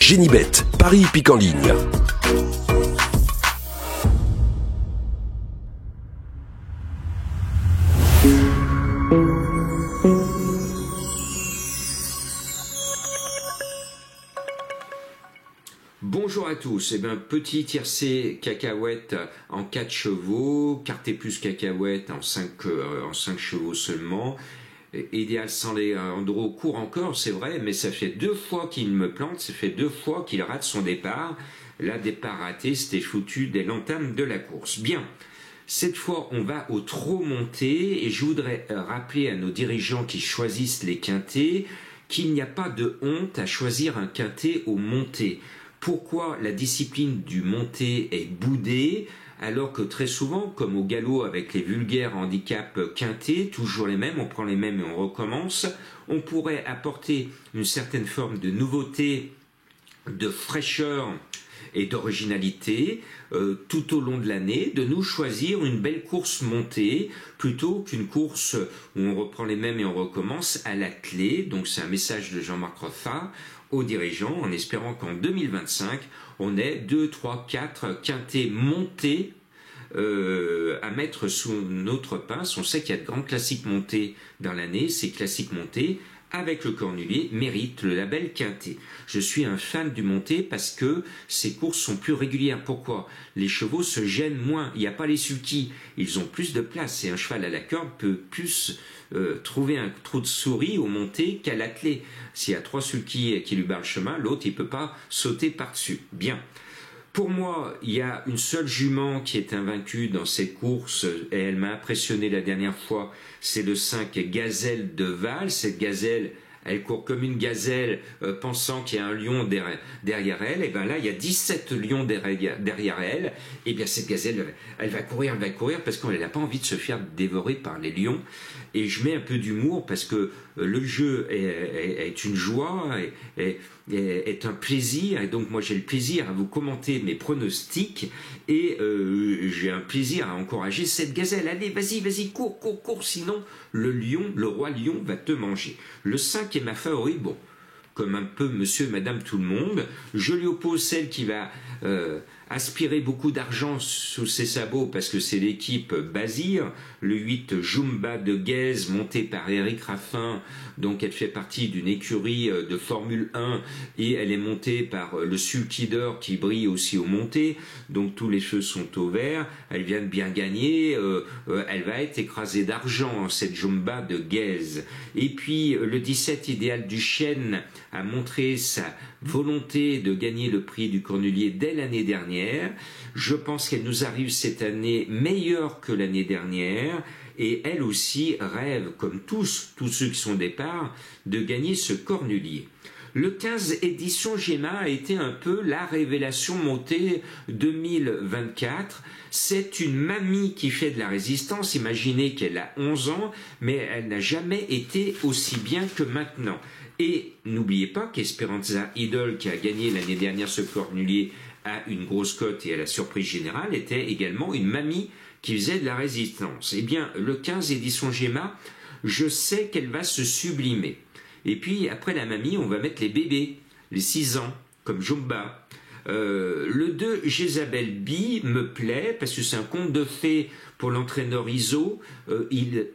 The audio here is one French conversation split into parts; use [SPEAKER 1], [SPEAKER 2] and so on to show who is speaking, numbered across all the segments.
[SPEAKER 1] Génibet, Paris hippique en ligne.
[SPEAKER 2] Bonjour à tous, petit tiercé cacahuète en 4 chevaux, quarté plus cacahuète en 5 chevaux seulement, idéal sans les Andro court encore, c'est vrai, mais ça fait 2 fois qu'il me plante, ça fait 2 fois qu'il rate son départ. Là, départ raté, c'était foutu dès l'entame de la course. Bien, cette fois, on va au trot monté et je voudrais rappeler à nos dirigeants qui choisissent les quintés qu'il n'y a pas de honte à choisir un quinté au monté. Pourquoi la discipline du monté est boudée alors que très souvent, comme au galop avec les vulgaires handicaps quintés, toujours les mêmes, on prend les mêmes et on recommence, on pourrait apporter une certaine forme de nouveauté, de fraîcheur et d'originalité tout au long de l'année, de nous choisir une belle course montée plutôt qu'une course où on reprend les mêmes et on recommence à la clé. Donc c'est un message de Jean-Marc Roffat aux dirigeants en espérant qu'en 2025 on ait 2, 3, 4 quintés montés à mettre sous notre pince. On sait qu'il y a de grands classiques montés dans l'année, ces classiques montés avec le cornulier méritent le label quinté. Je suis un fan du monté parce que ces courses sont plus régulières. Pourquoi? Les chevaux se gênent moins, il n'y a pas les sulky, ils ont plus de place et un cheval à la corde peut plus trouver un trou de souris au monté qu'à la clé. S'il y a 3 sulky qui lui barrent le chemin, l'autre il ne peut pas sauter par-dessus. Bien. Pour moi, il y a une seule jument qui est invaincue dans cette course et elle m'a impressionné la dernière fois, c'est le 5 Gazelle de Val. Cette gazelle, elle court comme une gazelle pensant qu'il y a un lion derrière elle. Et bien là, il y a 17 lions derrière elle. Et bien cette gazelle, elle va courir parce qu'elle n'a pas envie de se faire dévorer par les lions. Et je mets un peu d'humour parce que le jeu est une joie, est un plaisir. Et donc moi j'ai le plaisir à vous commenter mes pronostics et j'ai un plaisir à encourager cette gazelle. Allez, vas-y, cours, sinon le lion, le roi lion va te manger. Le 5 est ma favorite, bon, comme un peu monsieur et madame tout le monde. Je lui oppose celle qui va aspirer beaucoup d'argent sous ses sabots parce que c'est l'équipe Bazir, le 8 Jumba de Guèze monté par Eric Raffin, donc elle fait partie d'une écurie de Formule 1 et elle est montée par le Sulky d'Or qui brille aussi au monté, donc tous les feux sont au vert, elle vient de bien gagner, elle va être écrasée d'argent cette Jumba de Guèze. Et puis le 17 Idéal du Chêne a montré sa volonté de gagner le prix du Cornulier dès l'année dernière. Je pense qu'elle nous arrive cette année meilleure que l'année dernière et elle aussi rêve, comme tous ceux qui sont au départ, de gagner ce Cornulier. Le 15 édition Géma a été un peu la révélation montée 2024. C'est une mamie qui fait de la résistance. Imaginez qu'elle a 11 ans, mais elle n'a jamais été aussi bien que maintenant. Et n'oubliez pas qu'Esperanza Idol, qui a gagné l'année dernière ce Cornulier, a une grosse cote et à la surprise générale, était également une mamie qui faisait de la résistance. Eh bien, le 15 édition Géma, je sais qu'elle va se sublimer. Et puis, après la mamie, on va mettre les bébés, les 6 ans, comme Jumba. Le 2, Jezabel B, me plaît, parce que c'est un conte de fées pour l'entraîneur Iso. Il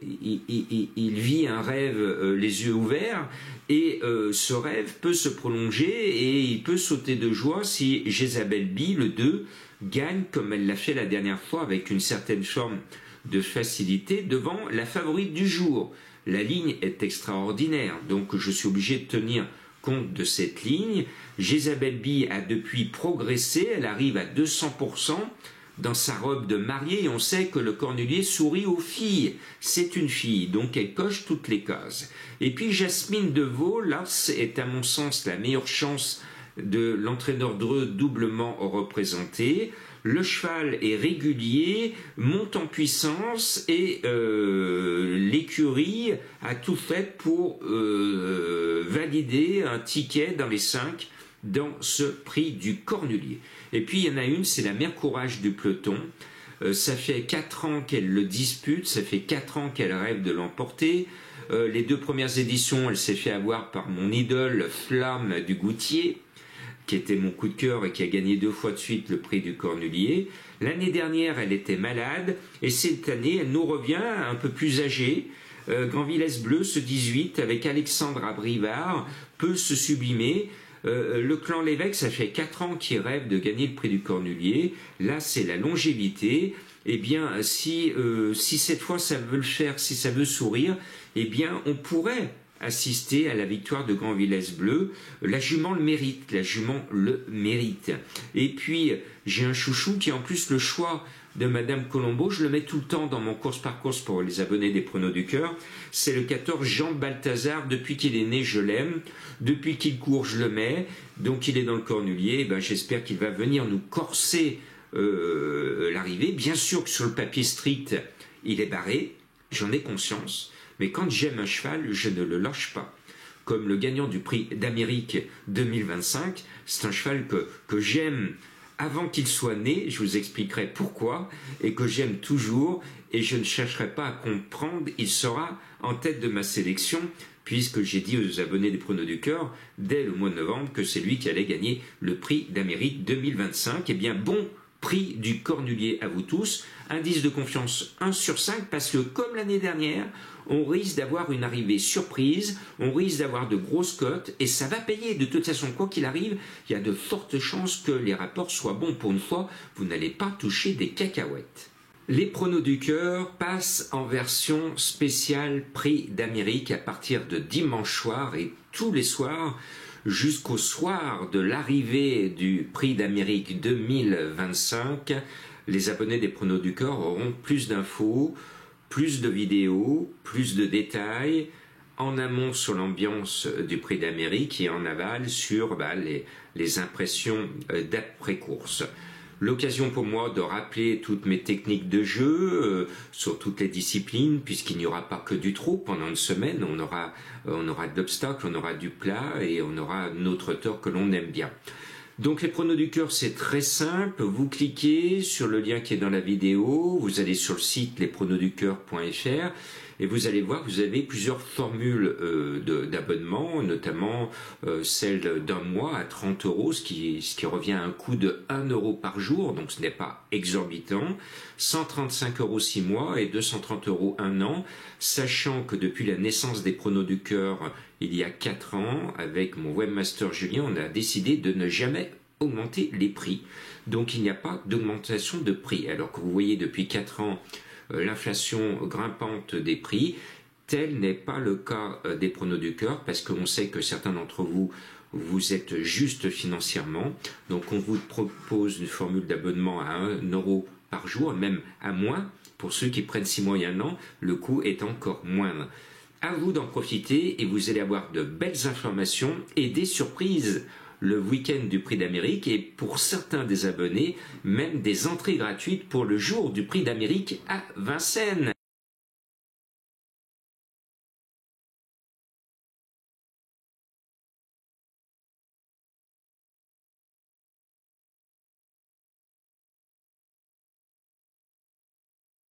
[SPEAKER 2] vit un rêve les yeux ouverts, et ce rêve peut se prolonger, et il peut sauter de joie si Jezabel B, le 2, gagne, comme elle l'a fait la dernière fois, avec une certaine forme de facilité, devant la favorite du jour. La ligne est extraordinaire, donc je suis obligé de tenir compte de cette ligne. Jezabel B a depuis progressé, elle arrive à 200% dans sa robe de mariée et on sait que le Cornulier sourit aux filles. C'est une fille, donc elle coche toutes les cases. Et puis Jasmine Deveau, là, est à mon sens la meilleure chance de l'entraîneur Dreux doublement représenté. Le cheval est régulier, monte en puissance et l'écurie a tout fait pour valider un ticket dans les 5 dans ce prix du Cornulier. Et puis il y en a une, c'est la mère courage du peloton. Ça fait 4 ans qu'elle le dispute, ça fait 4 ans qu'elle rêve de l'emporter. Les 2 premières éditions, elle s'est fait avoir par mon idole Flamme du Goutier. qui était mon coup de cœur et qui a gagné 2 fois de suite le prix du Cornulier. L'année dernière, elle était malade, et cette année, elle nous revient un peu plus âgée. Grand-Villesse Bleu, ce 18, avec Alexandre Abrivard, peut se sublimer. Le clan Lévesque, ça fait 4 ans qu'il rêve de gagner le prix du Cornulier. Là, c'est la longévité. Eh bien, si cette fois ça veut le faire, si ça veut sourire, eh bien, on pourrait assister à la victoire de Grand-Villesse Bleu. La jument le mérite, la jument le mérite. Et puis, j'ai un chouchou qui, en plus, le choix de Madame Colombo, je le mets tout le temps dans mon course par course pour les abonnés des pronos du cœur. C'est le 14 Jean Balthazar. Depuis qu'il est né, je l'aime. Depuis qu'il court, je le mets. Donc, il est dans le Cornulier. Ben, j'espère qu'il va venir nous corser l'arrivée. Bien sûr que sur le papier strict, il est barré. J'en ai conscience. Mais quand j'aime un cheval, je ne le lâche pas. Comme le gagnant du prix d'Amérique 2025, c'est un cheval que j'aime avant qu'il soit né, je vous expliquerai pourquoi, et que j'aime toujours, et je ne chercherai pas à comprendre, il sera en tête de ma sélection, puisque j'ai dit aux abonnés des pronos du cœur, dès le mois de novembre, que c'est lui qui allait gagner le prix d'Amérique 2025. Eh bien, bon prix du Cornulier à vous tous, indice de confiance 1 sur 5, parce que comme l'année dernière, on risque d'avoir une arrivée surprise, on risque d'avoir de grosses cotes, et ça va payer. De toute façon, quoi qu'il arrive, il y a de fortes chances que les rapports soient bons. Pour une fois, vous n'allez pas toucher des cacahuètes. Les pronos du cœur passent en version spéciale prix d'Amérique à partir de dimanche soir et tous les soirs jusqu'au soir de l'arrivée du prix d'Amérique 2025. Les abonnés des pronos du cœur auront plus d'infos, plus de vidéos, plus de détails, en amont sur l'ambiance du prix d'Amérique et en aval sur les impressions d'après-course. L'occasion pour moi de rappeler toutes mes techniques de jeu sur toutes les disciplines, puisqu'il n'y aura pas que du trot pendant une semaine, on aura de l'obstacle, on aura du plat et on aura notre tort que l'on aime bien. Donc les pronos du cœur, c'est très simple, vous cliquez sur le lien qui est dans la vidéo, vous allez sur le site lespronosducoeur.fr et vous allez voir que vous avez plusieurs formules d'abonnement, notamment celle d'un mois à 30 €, ce qui revient à un coût de 1 € par jour, donc ce n'est pas exorbitant, 135 € 6 mois et 230 € 1 an, sachant que depuis la naissance des pronos du cœur, il y a 4 ans, avec mon webmaster Julien, on a décidé de ne jamais augmenter les prix. Donc il n'y a pas d'augmentation de prix. Alors que vous voyez depuis 4 ans l'inflation grimpante des prix, tel n'est pas le cas des pronos du cœur, parce qu'on sait que certains d'entre vous, vous êtes juste financièrement. Donc on vous propose une formule d'abonnement à 1 € par jour, même à moins. Pour ceux qui prennent 6 mois et 1 an, le coût est encore moindre. À vous d'en profiter et vous allez avoir de belles informations et des surprises le week-end du prix d'Amérique et pour certains des abonnés, même des entrées gratuites pour le jour du prix d'Amérique à Vincennes.